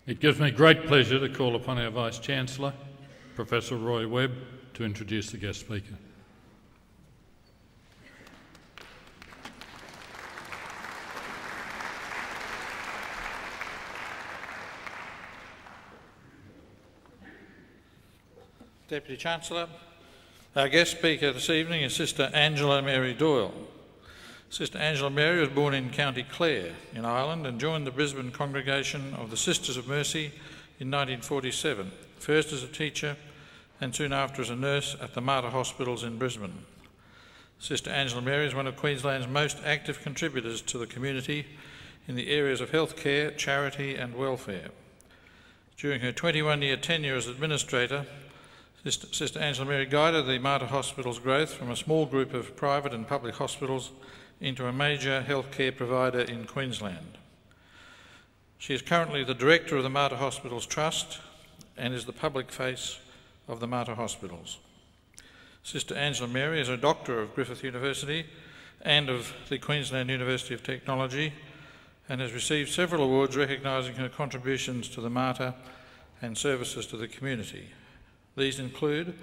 It gives me great pleasure to call upon our Vice-Chancellor, Professor Roy Webb, to introduce the guest speaker. Deputy Chancellor, our guest speaker this evening is Sister Angela Mary Doyle. Sister Angela Mary was born in County Clare in Ireland and joined the Brisbane congregation of the Sisters of Mercy in 1947, first as a teacher and soon after as a nurse at the Mater Hospitals in Brisbane. Sister Angela Mary is one of Queensland's most active contributors to the community in the areas of healthcare, charity and welfare. During her 21-year tenure as administrator, Sister Angela Mary guided the Mater Hospital's growth from a small group of private and public hospitals into a major healthcare provider in Queensland. She is currently the Director of the Mater Hospitals Trust and is the public face of the Mater Hospitals. Sister Angela Mary is a Doctor of Griffith University and of the Queensland University of Technology and has received several awards recognising her contributions to the Mater and services to the community. These include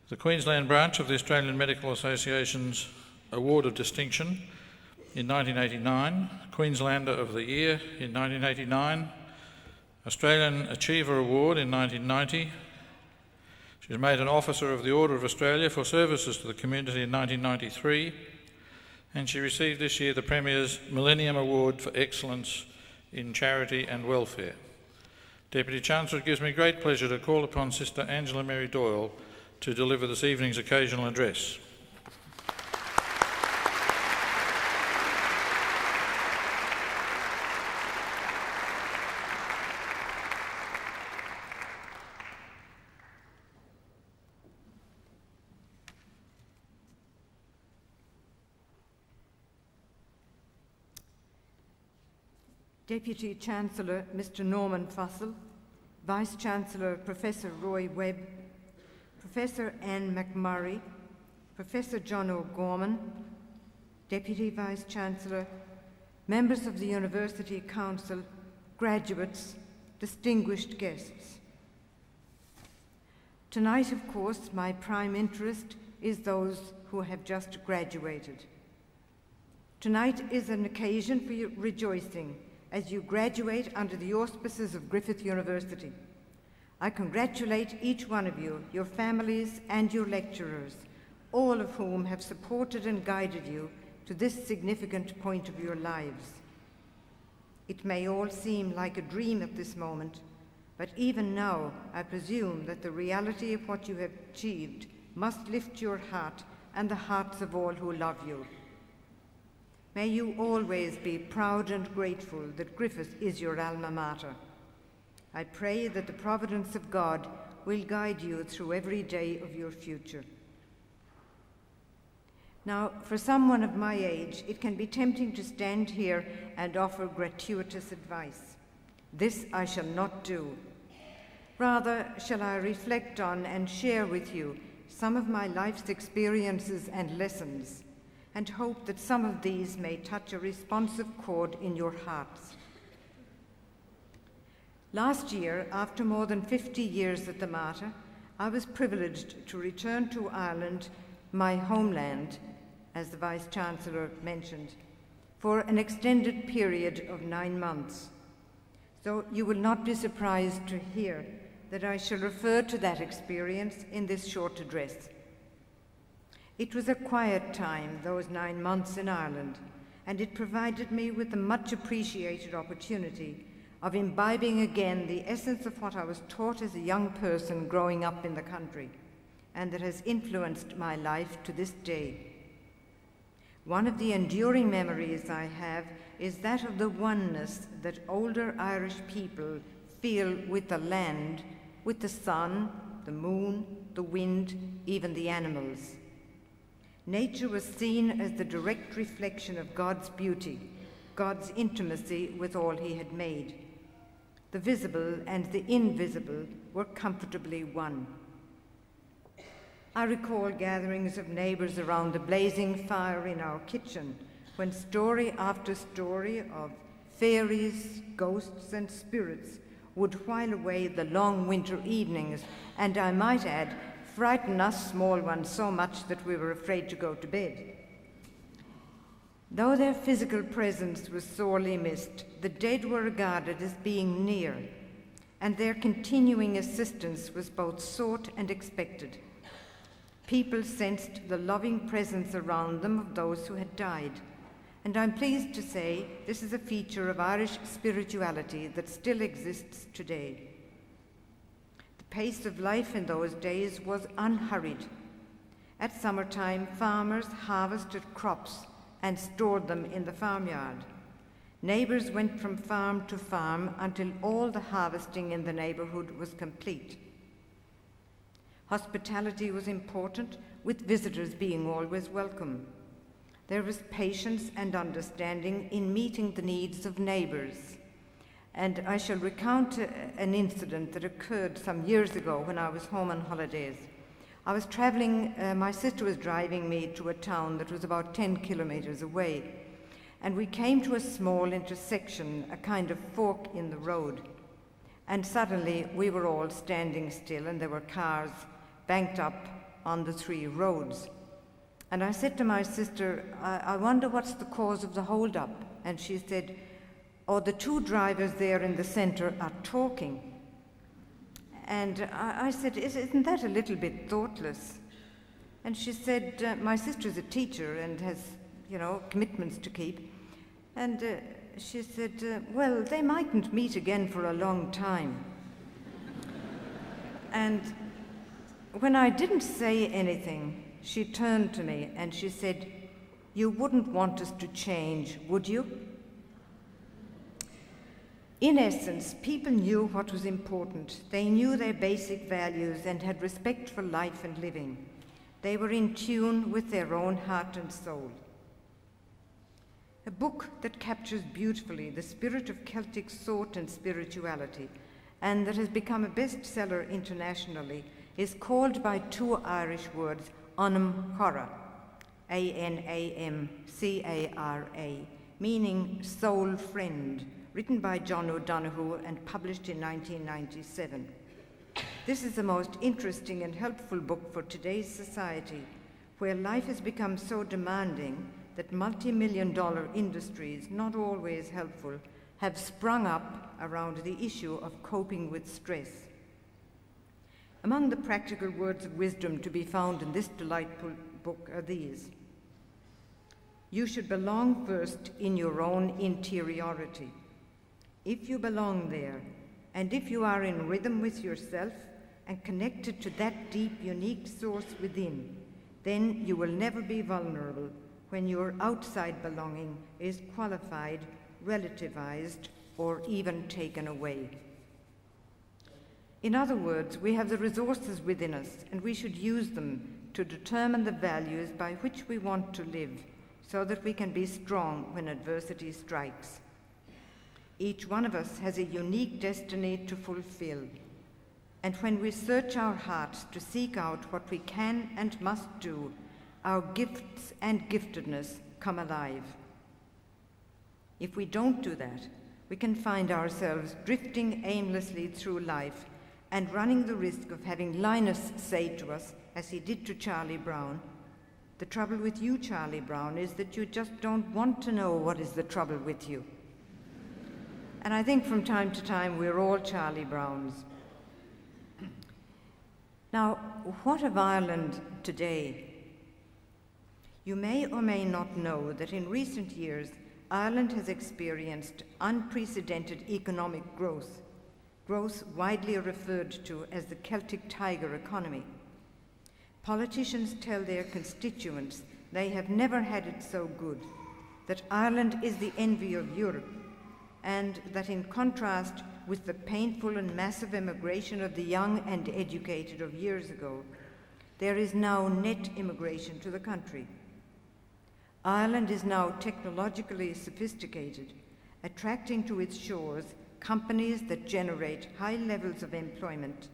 the Queensland branch of the Australian Medical Association's Award of Distinction in 1989, Queenslander of the Year in 1989, Australian Achiever Award in 1990. She was made an Officer of the Order of Australia for services to the community in 1993, and she received this year the Premier's Millennium Award for Excellence in Charity and Welfare. Deputy Chancellor, it gives me great pleasure to call upon Sister Angela Mary Doyle to deliver this evening's occasional address. Deputy Chancellor Mr. Norman Fussell, Vice-Chancellor Professor Roy Webb, Professor Anne McMurray, Professor John O'Gorman, Deputy Vice-Chancellor, members of the University Council, graduates, distinguished guests. Tonight, of course, my prime interest is those who have just graduated. Tonight is an occasion for your rejoicing as you graduate under the auspices of Griffith University. I congratulate each one of you, your families and your lecturers, all of whom have supported and guided you to this significant point of your lives. It may all seem like a dream at this moment, but even now I presume that the reality of what you have achieved must lift your heart and the hearts of all who love you. May you always be proud and grateful that Griffith is your alma mater. I pray that the providence of God will guide you through every day of your future. Now, for someone of my age, it can be tempting to stand here and offer gratuitous advice. This I shall not do. Rather, shall I reflect on and share with you some of my life's experiences and lessons, and hope that some of these may touch a responsive chord in your hearts. Last year, after more than 50 years at the Mater, I was privileged to return to Ireland, my homeland, as the Vice-Chancellor mentioned, for an extended period of 9 months. So you will not be surprised to hear that I shall refer to that experience in this short address. It was a quiet time, those 9 months in Ireland, and it provided me with the much appreciated opportunity of imbibing again the essence of what I was taught as a young person growing up in the country, and that has influenced my life to this day. One of the enduring memories I have is that of the oneness that older Irish people feel with the land, with the sun, the moon, the wind, even the animals. Nature was seen as the direct reflection of God's beauty, God's intimacy with all he had made. The visible and the invisible were comfortably one. I recall gatherings of neighbours around the blazing fire in our kitchen, when story after story of fairies, ghosts and spirits would while away the long winter evenings, and I might add, frighten us small ones so much that we were afraid to go to bed. Though their physical presence was sorely missed, the dead were regarded as being near, and their continuing assistance was both sought and expected. People sensed the loving presence around them of those who had died, and I'm pleased to say this is a feature of Irish spirituality that still exists today. The pace of life in those days was unhurried. At summertime, farmers harvested crops and stored them in the farmyard. Neighbours went from farm to farm until all the harvesting in the neighbourhood was complete. Hospitality was important, with visitors being always welcome. There was patience and understanding in meeting the needs of neighbours. And I shall recount an incident that occurred some years ago when I was home on holidays. I was travelling, my sister was driving me to a town that was about 10 kilometres away. And we came to a small intersection, a kind of fork in the road. And suddenly we were all standing still, and there were cars banked up on the three roads. And I said to my sister, I wonder what's the cause of the hold-up? And she said, oh, the two drivers there in the centre are talking. And I said, isn't that a little bit thoughtless? And she said, my sister's a teacher and has, commitments to keep. And she said, well, they mightn't meet again for a long time. And when I didn't say anything, she turned to me and she said, you wouldn't want us to change, would you? In essence, people knew what was important. They knew their basic values and had respect for life and living. They were in tune with their own heart and soul. A book that captures beautifully the spirit of Celtic thought and spirituality, and that has become a bestseller internationally, is called by two Irish words, Anam Cara, A-N-A-M-C-A-R-A, meaning soul friend, written by John O'Donoghue and published in 1997. This is the most interesting and helpful book for today's society, where life has become so demanding that multi-million-dollar industries, not always helpful, have sprung up around the issue of coping with stress. Among the practical words of wisdom to be found in this delightful book are these. You should belong first in your own interiority. If you belong there, and if you are in rhythm with yourself and connected to that deep, unique source within, then you will never be vulnerable when your outside belonging is qualified, relativized, or even taken away. In other words, we have the resources within us, and we should use them to determine the values by which we want to live, so that we can be strong when adversity strikes. Each one of us has a unique destiny to fulfill, and when we search our hearts to seek out what we can and must do, our gifts and giftedness come alive. If we don't do that, we can find ourselves drifting aimlessly through life and running the risk of having Linus say to us, as he did to Charlie Brown, the trouble with you, Charlie Brown, is that you just don't want to know what is the trouble with you. And I think from time to time we're all Charlie Browns. Now, what of Ireland today? You may or may not know that in recent years, Ireland has experienced unprecedented economic growth widely referred to as the Celtic Tiger economy. Politicians tell their constituents they have never had it so good, that Ireland is the envy of Europe, and that in contrast with the painful and massive immigration of the young and educated of years ago, there is now net immigration to the country. Ireland is now technologically sophisticated, attracting to its shores companies that generate high levels of employment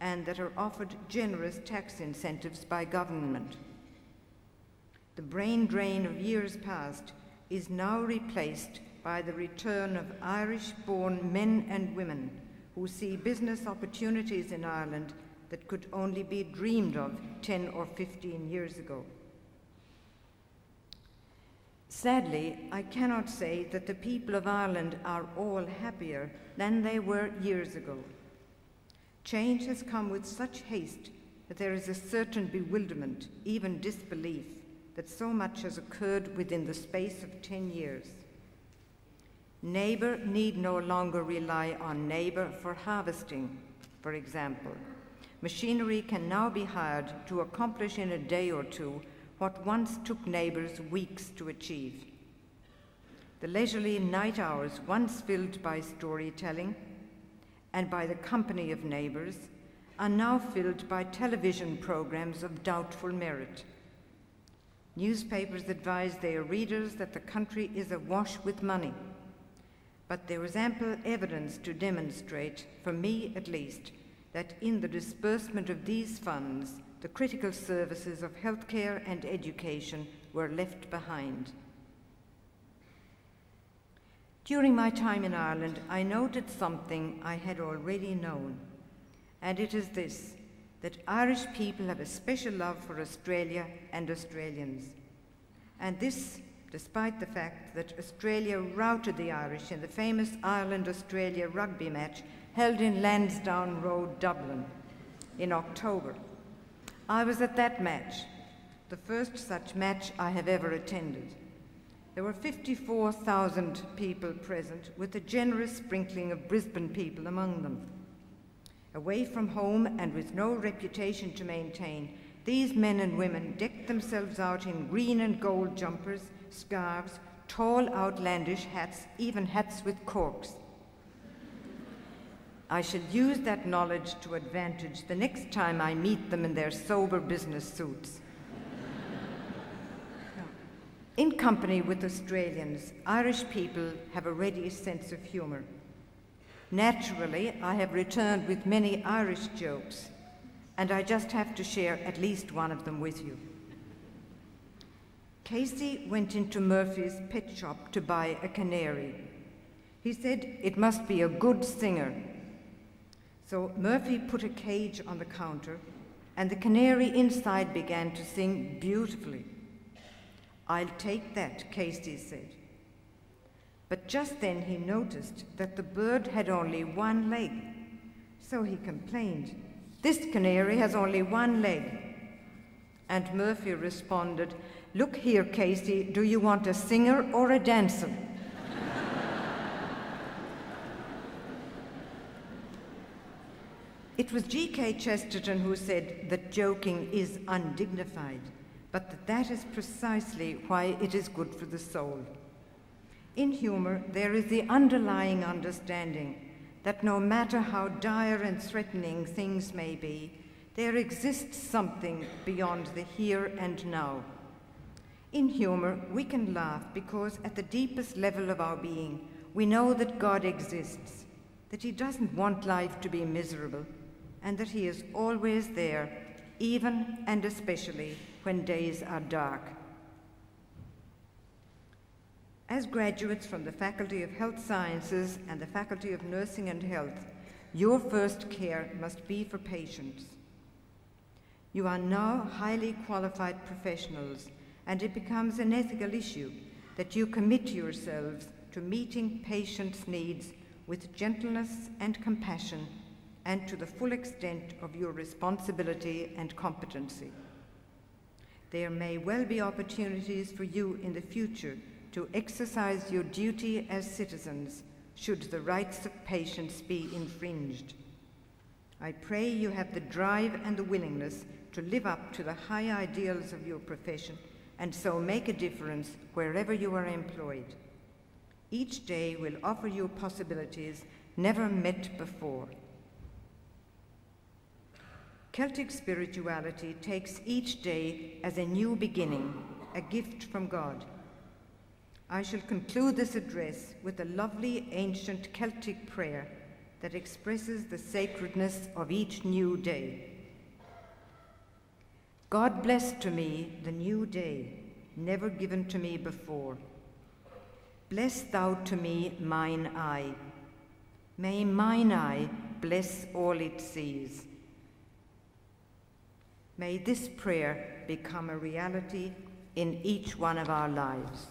and that are offered generous tax incentives by government. The brain drain of years past is now replaced by the return of Irish-born men and women who see business opportunities in Ireland that could only be dreamed of 10 or 15 years ago. Sadly, I cannot say that the people of Ireland are all happier than they were years ago. Change has come with such haste that there is a certain bewilderment, even disbelief, that so much has occurred within the space of 10 years. Neighbour need no longer rely on neighbour for harvesting, for example. Machinery can now be hired to accomplish in a day or two what once took neighbours weeks to achieve. The leisurely night hours once filled by storytelling and by the company of neighbours are now filled by television programs of doubtful merit. Newspapers advise their readers that the country is awash with money, but there is ample evidence to demonstrate, for me at least, that in the disbursement of these funds, the critical services of healthcare and education were left behind. During my time in Ireland, I noted something I had already known, and it is this, that Irish people have a special love for Australia and Australians. And this, despite the fact that Australia routed the Irish in the famous Ireland-Australia rugby match held in Lansdowne Road, Dublin, in October. I was at that match, the first such match I have ever attended. There were 54,000 people present, with a generous sprinkling of Brisbane people among them. Away from home and with no reputation to maintain, these men and women decked themselves out in green and gold jumpers, scarves, tall outlandish hats, even hats with corks. I shall use that knowledge to advantage the next time I meet them in their sober business suits. In company with Australians, Irish people have a ready sense of humour. Naturally, I have returned with many Irish jokes, and I just have to share at least one of them with you. Casey went into Murphy's pet shop to buy a canary. He said it must be a good singer. So Murphy put a cage on the counter, and the canary inside began to sing beautifully. "I'll take that," Casey said. But just then he noticed that the bird had only one leg. So he complained, "This canary has only one leg." And Murphy responded, "Look here, Casey, do you want a singer or a dancer?" It was G.K. Chesterton who said that joking is undignified, but that is precisely why it is good for the soul. In humour, there is the underlying understanding that no matter how dire and threatening things may be, there exists something beyond the here and now. In humour, we can laugh because at the deepest level of our being, we know that God exists, that He doesn't want life to be miserable, and that He is always there, even and especially when days are dark. As graduates from the Faculty of Health Sciences and the Faculty of Nursing and Health, your first care must be for patients. You are now highly qualified professionals, and it becomes an ethical issue that you commit yourselves to meeting patients' needs with gentleness and compassion, and to the full extent of your responsibility and competency. There may well be opportunities for you in the future to exercise your duty as citizens should the rights of patients be infringed. I pray you have the drive and the willingness to live up to the high ideals of your profession and so make a difference wherever you are employed. Each day will offer you possibilities never met before. Celtic spirituality takes each day as a new beginning, a gift from God. I shall conclude this address with a lovely ancient Celtic prayer that expresses the sacredness of each new day. God bless to me the new day, never given to me before. Bless thou to me mine eye. May mine eye bless all it sees. May this prayer become a reality in each one of our lives.